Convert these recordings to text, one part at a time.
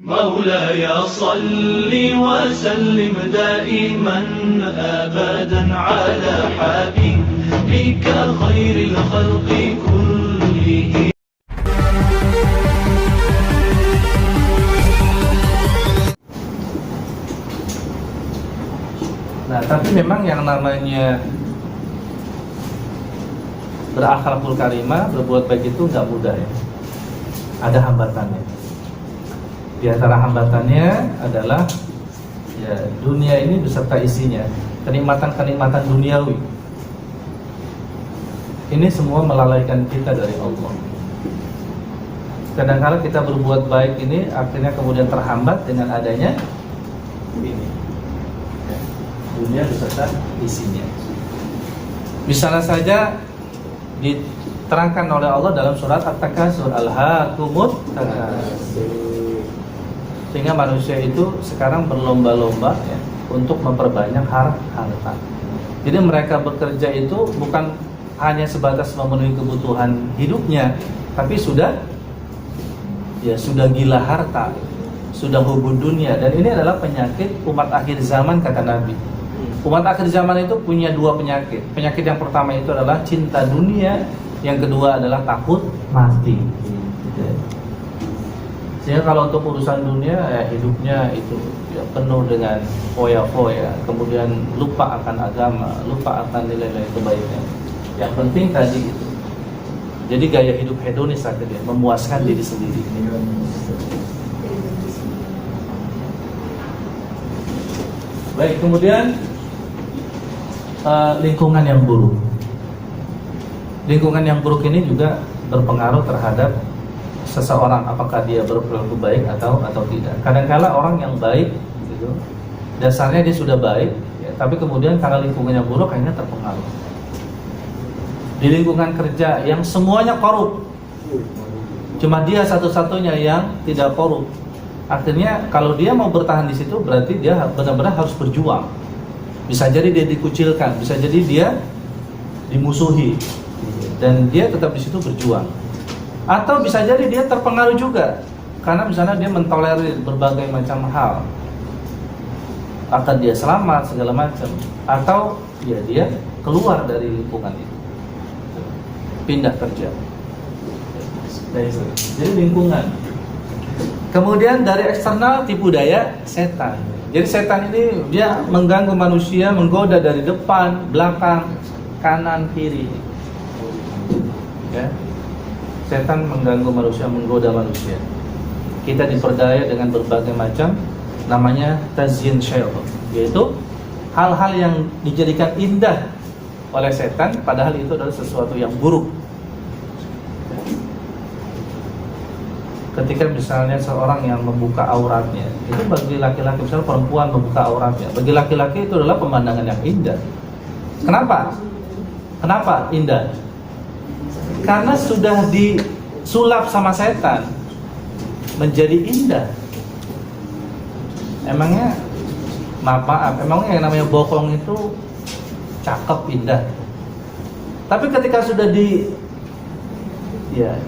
مولاي صل وسلم دائما أبدا على حبيبك خير الخلق كلهم. Nah, tapi memang yang namanya berakhlakul karimah, berbuat baik itu nggak mudah ya. Ada hambatannya. Di antara hambatannya adalah ya dunia ini beserta isinya, kenikmatan-kenikmatan duniawi. Ini semua melalaikan kita dari Allah. Kadang-kadang kita berbuat baik ini akhirnya kemudian terhambat dengan adanya ini. Dunia beserta isinya. Misalnya saja diterangkan oleh Allah dalam surat At-Takasur, Alhaakumut Takasur. Sehingga manusia itu sekarang berlomba-lomba ya, untuk memperbanyak harta. Jadi mereka bekerja itu bukan hanya sebatas memenuhi kebutuhan hidupnya, tapi sudah gila harta, sudah hubung dunia. Dan ini adalah penyakit umat akhir zaman, kata Nabi. Umat akhir zaman itu punya dua penyakit. Penyakit yang pertama itu adalah cinta dunia, yang kedua adalah takut mati. Sehingga kalau untuk urusan dunia ya hidupnya itu ya penuh dengan foya-foya, kemudian lupa akan agama, lupa akan nilai-nilai kebaikan. Yang penting tadi itu. Jadi gaya hidup hedonis akhirnya memuaskan diri sendiri. Baik, kemudian lingkungan yang buruk. Lingkungan yang buruk ini juga berpengaruh terhadap seseorang, apakah dia berperilaku baik atau tidak. Kadang-kala orang yang baik gitu, dasarnya dia sudah baik ya, tapi kemudian karena lingkungannya buruk akhirnya terpengaruh. Di lingkungan kerja yang semuanya korup, cuma dia satu-satunya yang tidak korup. Akhirnya kalau dia mau bertahan di situ berarti dia benar-benar harus berjuang. Bisa jadi dia dikucilkan, bisa jadi dia dimusuhi, dan dia tetap di situ berjuang. Atau bisa jadi dia terpengaruh juga, karena misalnya dia mentolerir berbagai macam hal, akan dia selamat segala macam. Atau ya dia keluar dari lingkungan itu, pindah kerja. Jadi lingkungan. Kemudian dari eksternal, tipu daya setan. Jadi setan ini dia mengganggu manusia, menggoda dari depan, belakang, kanan, kiri. Ya. Setan mengganggu manusia, menggoda manusia. Kita diperdaya dengan berbagai macam, namanya tazyin syaitan, yaitu hal-hal yang dijadikan indah oleh setan, padahal itu adalah sesuatu yang buruk. Ketika misalnya seorang yang membuka auratnya, itu bagi laki-laki, misalnya perempuan membuka auratnya, bagi laki-laki itu adalah pemandangan yang indah. Kenapa? Kenapa indah? Karena sudah disulap sama setan menjadi indah. Emangnya maaf, emangnya yang namanya bokong itu cakep, indah. Tapi ketika sudah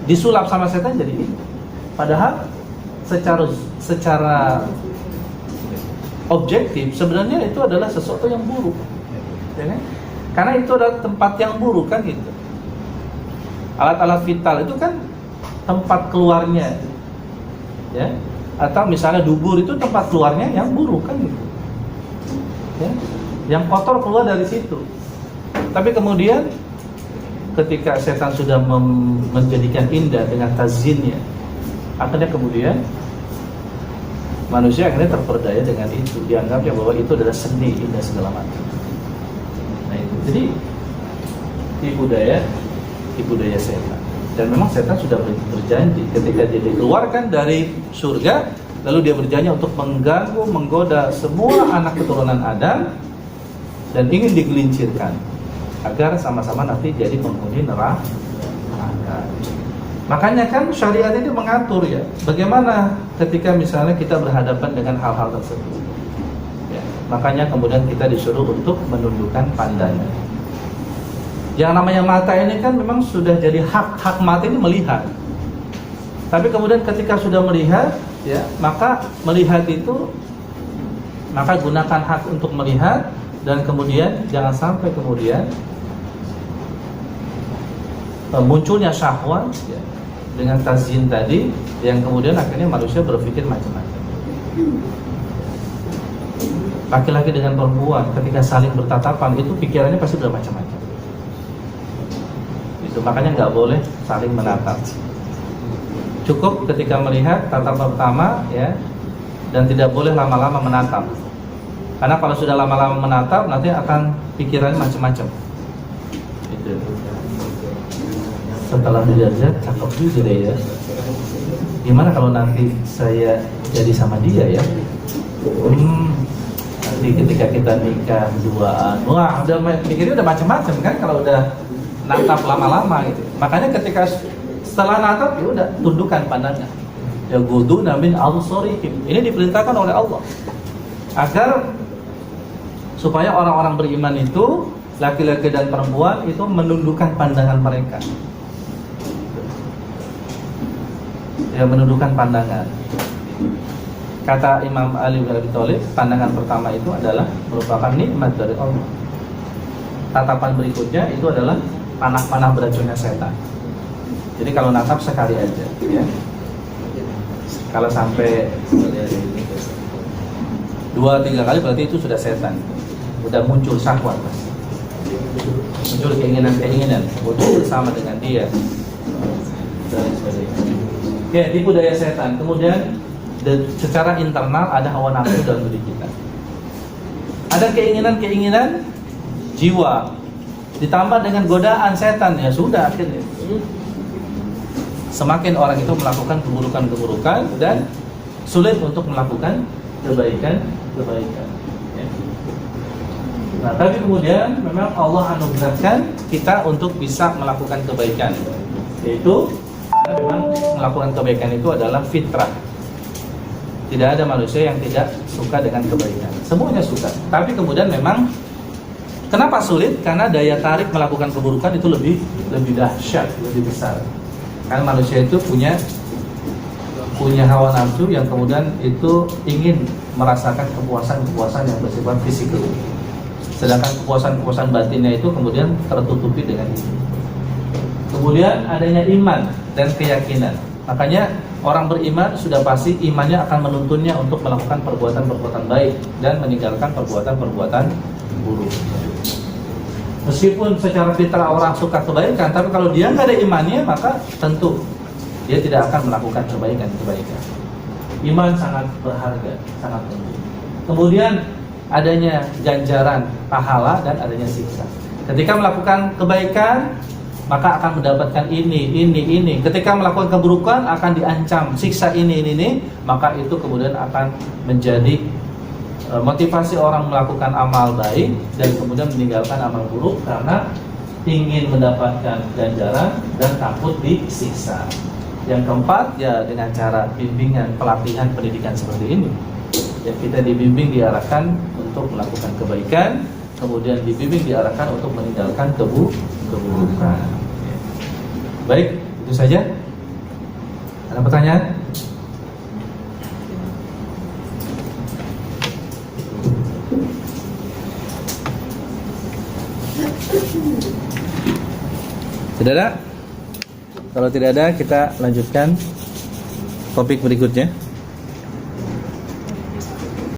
disulap sama setan jadi indah. Padahal secara objektif sebenarnya itu adalah sesuatu yang buruk, ya kan? Karena itu adalah tempat yang buruk kan gitu. Alat-alat vital itu kan tempat keluarnya, ya. Atau misalnya dubur itu tempat keluarnya yang buruk kan gitu, ya. Yang kotor keluar dari situ. Tapi kemudian ketika setan sudah menjadikan indah dengan tazinnya, akhirnya kemudian manusia akhirnya terperdaya dengan itu, dianggapnya bahwa itu adalah seni, indah segala macam. Nah itu, jadi tipu daya setan. Dan memang setan sudah berjanji ketika dia dikeluarkan dari surga, lalu dia berjanji untuk mengganggu, menggoda semua anak keturunan Adam dan ingin digelincirkan agar sama-sama nanti jadi penghuni neraka. Makanya kan syariat ini mengatur ya, bagaimana ketika misalnya kita berhadapan dengan hal-hal tersebut. Ya, makanya kemudian kita disuruh untuk menundukkan pandangan. Yang namanya mata ini kan memang sudah jadi hak mata ini melihat. Tapi kemudian ketika sudah melihat, ya, maka melihat itu, maka gunakan hak untuk melihat, dan kemudian jangan sampai kemudian munculnya syahwat ya, dengan tazyin tadi, yang kemudian akhirnya manusia berpikir macam-macam. Laki-laki dengan perempuan ketika saling bertatapan itu pikirannya pasti bermacam-macam. Itu makanya nggak boleh saling menatap. Cukup ketika melihat tatapan pertama ya, dan tidak boleh lama-lama menatap. Karena kalau sudah lama-lama menatap nanti akan pikirannya macam-macam. Itu. Setelah dilihat cakep juga deh ya. Gimana kalau nanti saya jadi sama dia ya? Nanti ketika kita nikah duaan, wah udah mikirnya udah macam-macam kan kalau udah natap lama-lama gitu. Makanya ketika setelah natap ya udah tundukkan pandangan. Ya ghuduna min absarihim. Ini diperintahkan oleh Allah agar supaya orang-orang beriman itu, laki-laki dan perempuan itu menundukkan pandangan mereka. Ya, menundukkan pandangan. Kata Imam Ali bin Abi Thalib, pandangan pertama itu adalah merupakan nikmat dari Allah. Tatapan berikutnya itu adalah panah-panah beracunnya setan. Jadi kalau natap sekali aja, ya. Kalau sampai 2-3 kali berarti itu sudah setan. Udah muncul syahwat, Mas. Muncul keinginan-keinginan, muncul bersama dengan dia. Dan sebagainya. Ya, tipu daya setan. Kemudian secara internal ada hawa nafsu dalam diri kita. Ada keinginan-keinginan jiwa ditambah dengan godaan setan, ya sudah akhirnya. Semakin orang itu melakukan keburukan-keburukan dan sulit untuk melakukan kebaikan-kebaikan. Ya. Nah, tapi kemudian memang Allah anugerahkan kita untuk bisa melakukan kebaikan, yaitu karena memang melakukan kebaikan itu adalah fitrah. Tidak ada manusia yang tidak suka dengan kebaikan. Semuanya suka. Tapi kemudian memang kenapa sulit? Karena daya tarik melakukan keburukan itu lebih dahsyat, lebih besar. Karena manusia itu punya hawa nafsu yang kemudian itu ingin merasakan kepuasan-kepuasan yang bersifat fisikal. Sedangkan kepuasan-kepuasan batinnya itu kemudian tertutupi dengan itu. Kemudian adanya iman dan keyakinan. Makanya orang beriman sudah pasti imannya akan menuntunnya untuk melakukan perbuatan-perbuatan baik dan meninggalkan perbuatan-perbuatan buruk. Meskipun secara fitrah orang suka kebaikan, tapi kalau dia nggak ada imannya, maka tentu dia tidak akan melakukan kebaikan. Iman sangat berharga, sangat penting. Kemudian adanya ganjaran pahala dan adanya siksa. Ketika melakukan kebaikan, maka akan mendapatkan ini. Ketika melakukan keburukan akan diancam siksa ini. Maka itu kemudian akan menjadi motivasi orang melakukan amal baik dan kemudian meninggalkan amal buruk karena ingin mendapatkan ganjaran dan takut disiksa. Yang keempat ya dengan cara bimbingan, pelatihan, pendidikan seperti ini. Ya, kita dibimbing, diarahkan untuk melakukan kebaikan, kemudian dibimbing, diarahkan untuk meninggalkan keburukan. Ya. Baik, itu saja. Ada pertanyaan? Tidak ada? Kalau tidak ada, kita lanjutkan topik berikutnya.